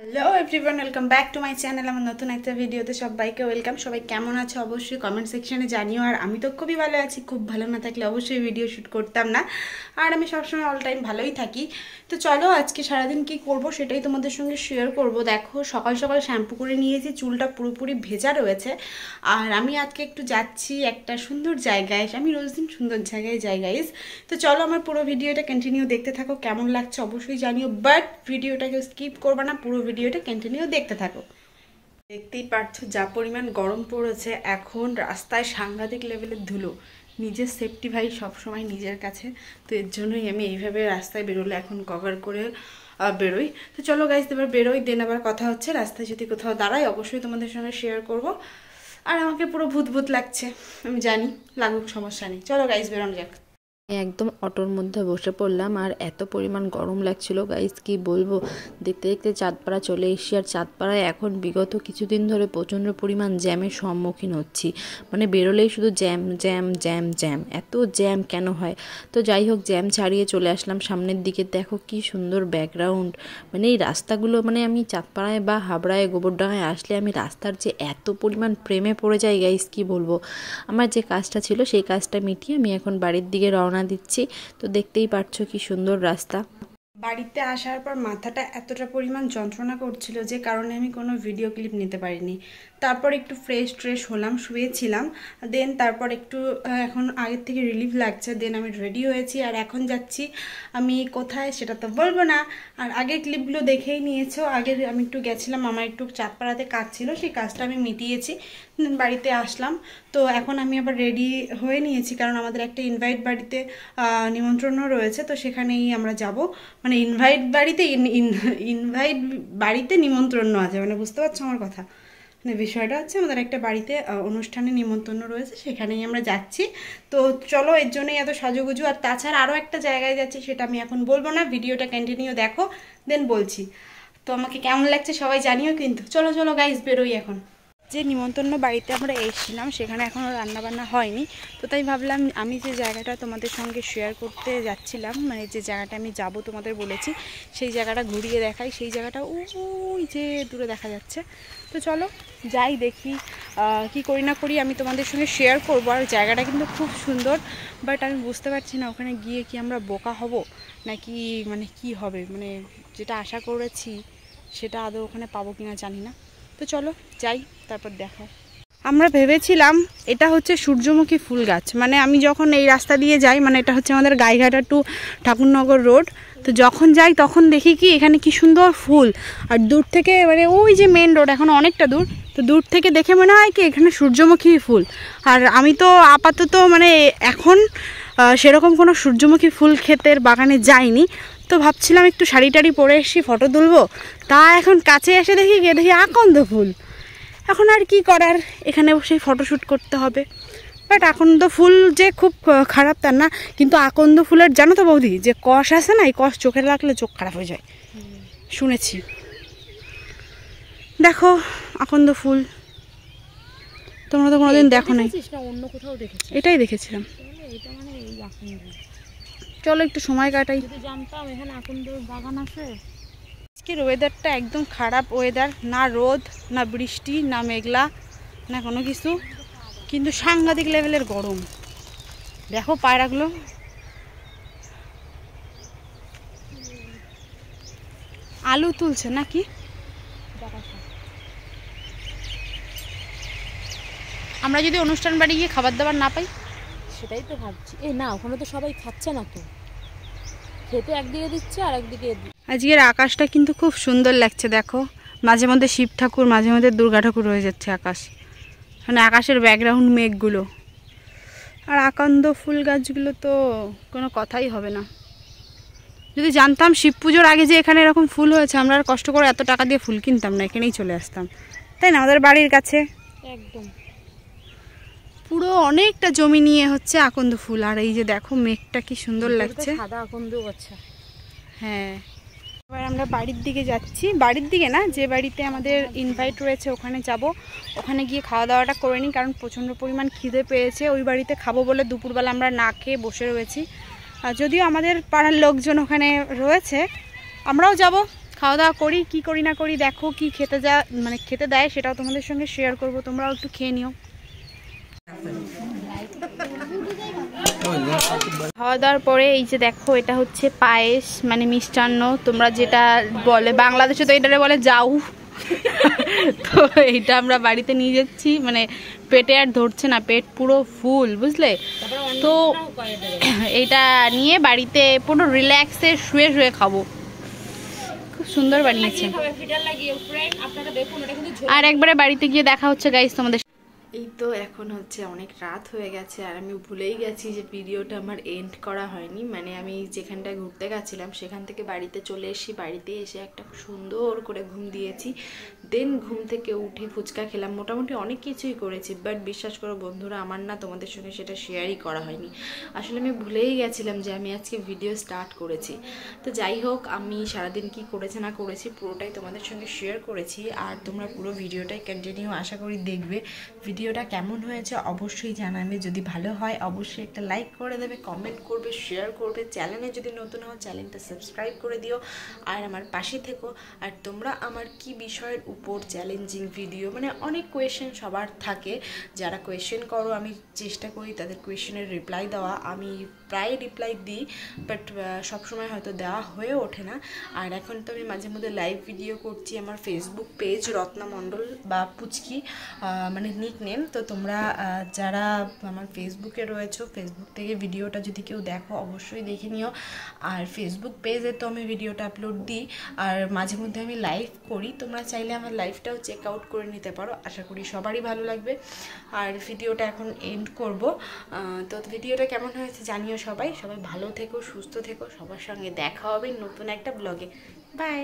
Hello everyone, welcome back to my channel. আমার নতুন একটা ভিডিওতে সবাইকে ওয়েলকাম। সবাই কেমন আছে অবশ্যই কমেন্ট সেকশনে জানিও। আর আমি তো খুবই ভালো আছি, খুব ভালো না থাকলে অবশ্যই ভিডিও শ্যুট করতাম না। আর আমি সবসময় অল টাইম ভালোই থাকি। তো চলো আজকে সারাদিন কি করব সেটাই তোমাদের সঙ্গে শেয়ার করব। দেখো সকাল সকাল শ্যাম্পু করে নিয়েছি, চুলটা পুরোপুরি ভেজা রয়েছে। আর আমি আজকে একটু যাচ্ছি একটা সুন্দর জায়গায়। আমি রোজ দিন সুন্দর জায়গায় যাই গাইস। তো চলো আমার পুরো ভিডিওটা কন্টিনিউ দেখতে থাকো, কেমন লাগছে অবশ্যই জানিও। বাট ভিডিওটাকে স্কিপ করবে না, পুরো ভিডিওটা কন্টিনিউ দেখতে থাকো। দেখতেই পাচ্ছ যা পরিমাণ গরম পড়েছে এখন, রাস্তায় সাংঘাতিক লেভেলের ধুলো। নিজের সেফটি ভাই সবসময় নিজের কাছে, তো এর জন্যই আমি এইভাবে রাস্তায় বেরোলে এখন কভার করে বেরোই। তো চলো গাইস এবার বেরোই, দেন আবার কথা হচ্ছে। রাস্তায় যদি কোথাও দাঁড়াই অবশ্যই তোমাদের সঙ্গে শেয়ার করব। আর আমাকে পুরো ভূত ভূত লাগছে, আমি জানি, লাগুক সমস্যা নেই। চলো গাইস বেরোনো যাক। একদম অটোর মধ্যে বসে পড়লাম আর এত পরিমাণ গরম লাগছিল গাইস কি বলবো। দেখতে দেখতে চাঁদপাড়া চলে এসেছি। আর চাঁদপাড়ায় এখন বিগত কিছুদিন ধরে প্রচণ্ড পরিমাণ জ্যামের সম্মুখীন হচ্ছি। মানে বেরোলেই শুধু জ্যাম জ্যাম জ্যাম জ্যাম, এত জ্যাম কেন হয়। তো যাই হোক, জ্যাম ছাড়িয়ে চলে আসলাম সামনের দিকে। দেখো কি সুন্দর ব্যাকগ্রাউন্ড। মানে এই রাস্তাগুলো, মানে আমি চাঁদপাড়ায় বা হাবড়ায় গোবরডাঙ্গায় আসলে আমি রাস্তার যে এত পরিমাণ প্রেমে পড়ে যাই গাইস কি বলবো। আমার যে কাজটা ছিল সেই কাজটা মিটিয়ে আমি এখন বাড়ির দিকে রওনা দিচ্ছি। তো দেখতেই পাচ্ছ কি সুন্দর রাস্তা। বাড়িতে আসার পর মাথাটা এতটা পরিমাণ যন্ত্রণা করছিল যে কারণে আমি কোনো ভিডিও ক্লিপ নিতে পারিনি। তারপর একটু ফ্রেশ হলাম, শুয়েছিলাম। দেন তারপর একটু এখন আগের থেকে রিলিফ লাগছে। দেন আমি রেডি হয়েছি আর এখন যাচ্ছি। আমি কোথায় সেটা তো বলবো না। আর আগের ক্লিপগুলো দেখেই নিয়েছো। আগের আমি একটু গেছিলাম, আমার একটু চাঁদপাড়াতে কাজ ছিল, সেই কাজটা আমি মিটিয়েছি, বাড়িতে আসলাম। তো এখন আমি আবার রেডি হয়ে নিয়েছি, কারণ আমাদের একটা ইনভাইট বাড়িতে নিমন্ত্রণও রয়েছে। তো সেখানেই আমরা যাব। মানে ইনভাইট বাড়িতে নিমন্ত্রণ আছে, মানে বুঝতে পারছো আমার কথা। মানে বিষয়টা হচ্ছে আমাদের একটা বাড়িতে অনুষ্ঠানে নিমন্ত্রণ রয়েছে, সেখানেই আমরা যাচ্ছি। তো চলো, এর জন্যই এত সাজুগুজু। আর তাছাড়া আরও একটা জায়গায় যাচ্ছি, সেটা আমি এখন বলবো না, ভিডিওটা কন্টিনিউ দেখো দেন বলছি। তো আমাকে কেমন লাগছে সবাই জানিও কিন্তু। চলো চলো গাইস বেরোই এখন। যে নিমন্ত্রণ বাড়িতে আমরা এসেছিলাম সেখানে এখনও রান্নাবান্না হয়নি। তো তাই ভাবলাম আমি যে জায়গাটা তোমাদের সঙ্গে শেয়ার করতে যাচ্ছিলাম, মানে যে জায়গাটা আমি যাব তোমাদের বলেছি, সেই জায়গাটা ঘুরিয়ে দেখাই। সেই জায়গাটা ওই যে দূরে দেখা যাচ্ছে। তো চলো যাই, দেখি কি করি না করি আমি তোমাদের সঙ্গে শেয়ার করবো। আর জায়গাটা কিন্তু খুব সুন্দর, বাট আমি বুঝতে পারছি না ওখানে গিয়ে কি আমরা বোকা হব নাকি মানে কি হবে, মানে যেটা আশা করেছি সেটা আদৌ ওখানে পাবো কিনা জানি না। তো চলো যাই, তারপর দেখো। আমরা ভেবেছিলাম এটা হচ্ছে সূর্যমুখী ফুল গাছ। মানে আমি যখন এই রাস্তা দিয়ে যাই, মানে এটা হচ্ছে আমাদের গাইঘাটা টু ঠাকুরনগর রোড, তো যখন যাই তখন দেখি কি এখানে কি সুন্দর ফুল। আর দূর থেকে, মানে ওই যে মেন রোড এখন অনেকটা দূর, তো দূর থেকে দেখে মনে হয় কি এখানে সূর্যমুখী ফুল। আর আমি তো আপাতত মানে এখন সেরকম কোনো সূর্যমুখী ফুল ক্ষেতের বাগানে যাইনি। তো ভাবছিলাম একটু শাড়ি টাড়ি পরে এসে ফটো তুলবো, তা এখন কাছে এসে দেখি আকন্দ ফুল। এখন আর কি করার, এখানে বসেই ফটোশ্যুট করতে হবে। বাট আকন্দ ফুল যে খুব খারাপ তা না, কিন্তু আকন্দ ফুলের জানো তো বৌদি, যে কষ আছে না, এই কষ চোখে লাগলে চোখ খারাপ হয়ে যায় শুনেছি। দেখো আকন্দ ফুল, তোমরা তো কোনোদিন দেখো নাই? অন্য কোথাও দেখেছি, এটাই দেখেছিলাম। চলো একটু সময় কাটাই। জানতাম এখানে আকন্দ বাগান আছে। আজকের ওয়েদারটা একদম খারাপ ওয়েদার, না রোদ না বৃষ্টি না মেঘলা না কোনো কিছু, কিন্তু সাংঘাতিক লেভেলের গরম। দেখো পায়রাগুলো, আলু তুলছে নাকি। আমরা যদি অনুষ্ঠান বাড়ি গিয়ে খাবার দাবার না পাই, সেটাই তো ভাবছি। না ওখানে তো সবাই খাচ্ছে না, তো খেতে একদিকে দিচ্ছে আর একদিকে। আজকের আকাশটা কিন্তু খুব সুন্দর লাগছে। দেখো মাঝে মধ্যে শিব ঠাকুর, মাঝে মধ্যে দুর্গা ঠাকুর হয়ে যাচ্ছে আকাশ, মানে আকাশের ব্যাকগ্রাউন্ড মেঘগুলো। আর আকন্দ ফুল গাছগুলো তো কোনো কথাই হবে না। যদি জানতাম শিব পুজোর আগে যে এখানে এরকম ফুল হয়েছে, আমরা আর কষ্ট করে এত টাকা দিয়ে ফুল কিনতাম না, এখানেই চলে আসতাম, তাই না? আমাদের বাড়ির কাছে একদম পুরো অনেকটা জমি নিয়ে হচ্ছে আকন্দ ফুল। আর এই যে দেখো মেঘটা কি সুন্দর লাগছে, সাদা আকন্দ আচ্ছা। হ্যাঁ, এবার আমরা বাড়ির দিকে যাচ্ছি। বাড়ির দিকে না, যে বাড়িতে আমাদের ইনভাইট রয়েছে ওখানে যাব। ওখানে গিয়ে খাওয়া দাওয়াটা করে নিই, কারণ প্রচণ্ড পরিমাণ খিদে পেয়েছে। ওই বাড়িতে খাবো বলে দুপুরবেলা আমরা না খেয়ে বসে রয়েছি। আর যদিও আমাদের পাড়ার লোকজন ওখানে রয়েছে, আমরাও যাব খাওয়া দাওয়া করি, কি করি না করি দেখো, কি খেতে মানে খেতে দেয় সেটাও তোমাদের সঙ্গে শেয়ার করব, তোমরাও একটু খেয়ে নিও। খাওয়া দাওয়ার পরে এই যে দেখো, এটা হচ্ছে পায়েস মানে মিষ্টান্ন, তোমরা যেটা বলে বাংলাদেশে তো এটারে বলে যাও। তো এইটা আমরা বাড়িতে নিয়ে যাচ্ছি, মানে পেটে আর ধরছে না, পেট পুরো ফুল, বুঝলে তো। এইটা নিয়ে বাড়িতে পুরো রিল্যাক্সে শুয়ে শুয়ে খাবো। খুব সুন্দর বানিয়েছে। আর একবারে বাড়িতে গিয়ে দেখা হচ্ছে গাইস তোমাদের। এই তো এখন হচ্ছে অনেক রাত হয়ে গেছে, আর আমি ভুলেই গেছি যে ভিডিওটা আমার এন্ড করা হয়নি। মানে আমি যেখানটায় ঘুরতে গেছিলাম সেখান থেকে বাড়িতে চলে এসেছি, বাড়িতে এসে একটা সুন্দর করে ঘুম দিয়েছি। দেন ঘুম থেকে উঠে ফুচকা খেলাম, মোটামুটি অনেক কিছুই করেছি। বাট বিশ্বাস করো বন্ধুরা, আমার না তোমাদের সঙ্গে সেটা শেয়ারই করা হয়নি। আসলে আমি ভুলেই গেছিলাম যে আমি আজকে ভিডিও স্টার্ট করেছি। তো যাই হোক, আমি সারাদিন কি করেছি না করেছি পুরোটাই তোমাদের সঙ্গে শেয়ার করেছি, আর তোমরা পুরো ভিডিওটাই কন্টিনিউ আশা করি দেখবে। ভিডিওটা কেমন হয়েছে অবশ্যই জানাবে, যদি ভালো হয় অবশ্যই একটা লাইক করে দেবে, কমেন্ট করবে, শেয়ার করবে। চ্যানেলে যদি নতুন হও চ্যানেলটা সাবস্ক্রাইব করে দিও, আর আমার পাশে থেকো। আর তোমরা আমার কি বিষয়ের উপর চ্যালেঞ্জিং ভিডিও, মানে অনেক কোয়েশ্চেন সবার থাকে, যারা কোয়েশ্চেন করো আমি চেষ্টা করি তাদের কোয়েশ্চেনের রিপ্লাই দেওয়া। আমি প্রায় রিপ্লাই দিই, বাট সবসময় হয়তো দেওয়া হয়ে ওঠে না। আর এখন তো আমি মাঝে মধ্যে লাইভ ভিডিও করছি আমার ফেসবুক পেজ রত্না মণ্ডল বা পুচকি, মানে নিক নেম। তো তোমরা যারা আমার ফেসবুকে রয়েছো, ফেসবুক থেকে ভিডিওটা যদি কেউ দেখো অবশ্যই দেখে নিও। আর ফেসবুক পেজে তো আমি ভিডিওটা আপলোড দিই, আর মাঝে মধ্যে আমি লাইভ করি, তোমরা চাইলে আমার লাইভটাও চেক আউট করে নিতে পারো। আশা করি সবারই ভালো লাগবে। আর ভিডিওটা এখন এন্ড করব। তো ভিডিওটা কেমন হয়েছে জানিও সবাই। সবাই ভালো থেকো, সুস্থ থেকো, সবার সঙ্গে দেখা হবে নতুন একটা ব্লগে। বাই।